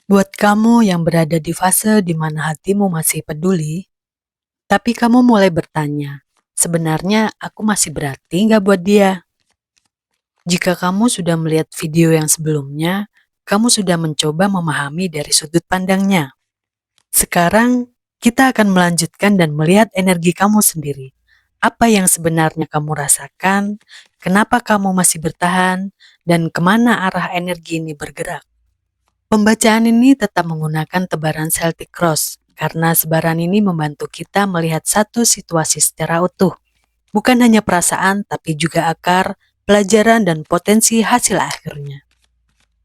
Buat kamu yang berada di fase di mana hatimu masih peduli, tapi kamu mulai bertanya, sebenarnya aku masih berarti nggak buat dia? Jika kamu sudah melihat video yang sebelumnya, kamu sudah mencoba memahami dari sudut pandangnya. Sekarang, kita akan melanjutkan dan melihat energi kamu sendiri. Apa yang sebenarnya kamu rasakan, kenapa kamu masih bertahan, dan kemana arah energi ini bergerak. Pembacaan ini tetap menggunakan tebaran Celtic Cross, karena sebaran ini membantu kita melihat satu situasi secara utuh, bukan hanya perasaan tapi juga akar, pelajaran, dan potensi hasil akhirnya.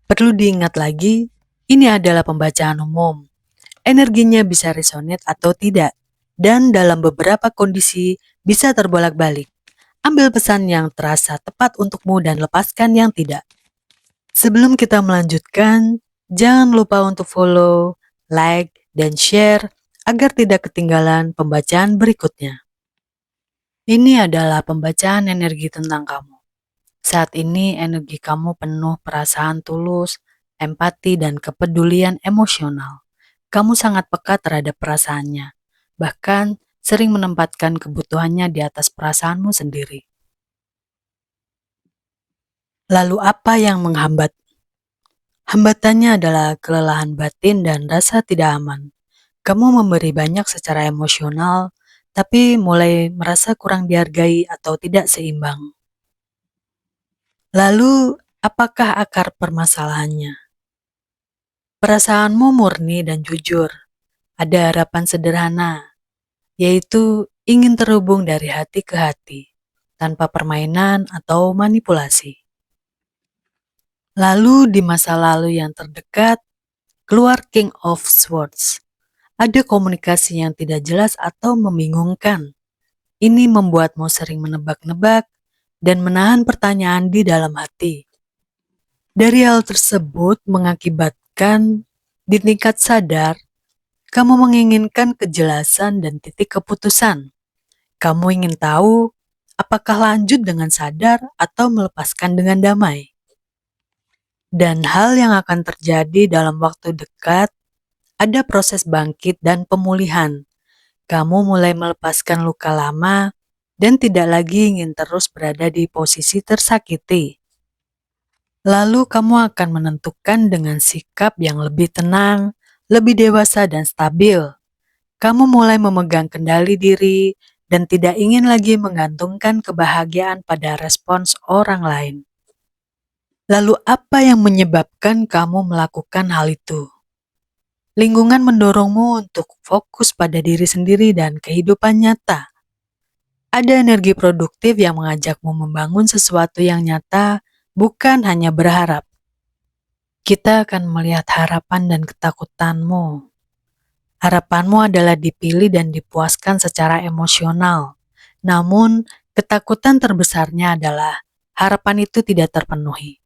Perlu diingat lagi, ini adalah pembacaan umum. Energinya bisa resonate atau tidak, dan dalam beberapa kondisi bisa terbolak-balik. Ambil pesan yang terasa tepat untukmu dan lepaskan yang tidak. Sebelum kita melanjutkan, jangan lupa untuk follow, like, dan share agar tidak ketinggalan pembacaan berikutnya. Ini adalah pembacaan energi tentang kamu. Saat ini energi kamu penuh perasaan tulus, empati, dan kepedulian emosional. Kamu sangat peka terhadap perasaannya, bahkan sering menempatkan kebutuhannya di atas perasaanmu sendiri. Lalu apa yang menghambat? Hambatannya adalah kelelahan batin dan rasa tidak aman. Kamu memberi banyak secara emosional, tapi mulai merasa kurang dihargai atau tidak seimbang. Lalu, apakah akar permasalahannya? Perasaanmu murni dan jujur. Ada harapan sederhana, yaitu ingin terhubung dari hati ke hati, tanpa permainan atau manipulasi. Lalu di masa lalu yang terdekat, keluar King of Swords. Ada komunikasi yang tidak jelas atau membingungkan. Ini membuatmu sering menebak-nebak dan menahan pertanyaan di dalam hati. Dari hal tersebut mengakibatkan di tingkat sadar, kamu menginginkan kejelasan dan titik keputusan. Kamu ingin tahu apakah lanjut dengan sadar atau melepaskan dengan damai. Dan hal yang akan terjadi dalam waktu dekat, ada proses bangkit dan pemulihan. Kamu mulai melepaskan luka lama dan tidak lagi ingin terus berada di posisi tersakiti. Lalu kamu akan menentukan dengan sikap yang lebih tenang, lebih dewasa dan stabil. Kamu mulai memegang kendali diri dan tidak ingin lagi menggantungkan kebahagiaan pada respons orang lain. Lalu apa yang menyebabkan kamu melakukan hal itu? Lingkungan mendorongmu untuk fokus pada diri sendiri dan kehidupan nyata. Ada energi produktif yang mengajakmu membangun sesuatu yang nyata, bukan hanya berharap. Kita akan melihat harapan dan ketakutanmu. Harapanmu adalah dipilih dan dipuaskan secara emosional. Namun, ketakutan terbesarnya adalah harapan itu tidak terpenuhi.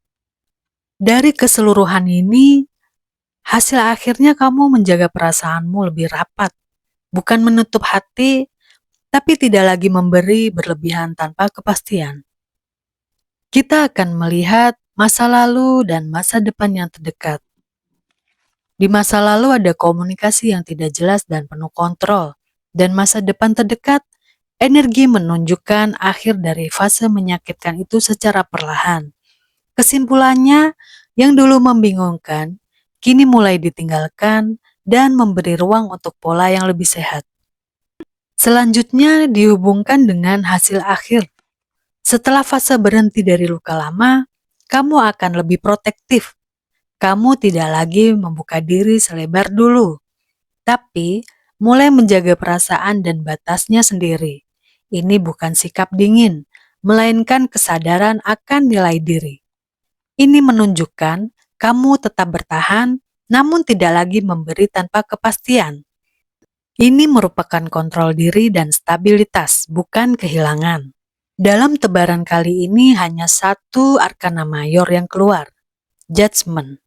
Dari keseluruhan ini, hasil akhirnya kamu menjaga perasaanmu lebih rapat, bukan menutup hati, tapi tidak lagi memberi berlebihan tanpa kepastian. Kita akan melihat masa lalu dan masa depan yang terdekat. Di masa lalu ada komunikasi yang tidak jelas dan penuh kontrol, dan masa depan terdekat, energi menunjukkan akhir dari fase menyakitkan itu secara perlahan. Kesimpulannya, yang dulu membingungkan, kini mulai ditinggalkan dan memberi ruang untuk pola yang lebih sehat. Selanjutnya dihubungkan dengan hasil akhir. Setelah fase berhenti dari luka lama, kamu akan lebih protektif. Kamu tidak lagi membuka diri selebar dulu, tapi mulai menjaga perasaan dan batasnya sendiri. Ini bukan sikap dingin, melainkan kesadaran akan nilai diri. Ini menunjukkan kamu tetap bertahan, namun tidak lagi memberi tanpa kepastian. Ini merupakan kontrol diri dan stabilitas, bukan kehilangan. Dalam tebaran kali ini hanya satu arkana mayor yang keluar, Judgment.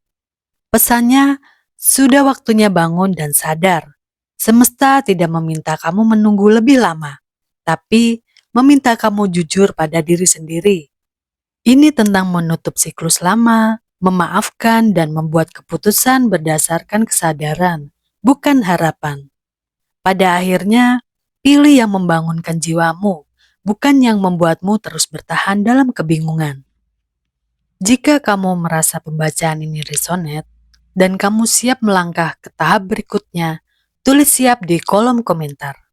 Pesannya, sudah waktunya bangun dan sadar. Semesta tidak meminta kamu menunggu lebih lama, tapi meminta kamu jujur pada diri sendiri. Ini tentang menutup siklus lama, memaafkan, dan membuat keputusan berdasarkan kesadaran, bukan harapan. Pada akhirnya, pilih yang membangunkan jiwamu, bukan yang membuatmu terus bertahan dalam kebingungan. Jika kamu merasa pembacaan ini resonate, dan kamu siap melangkah ke tahap berikutnya, tulis siap di kolom komentar.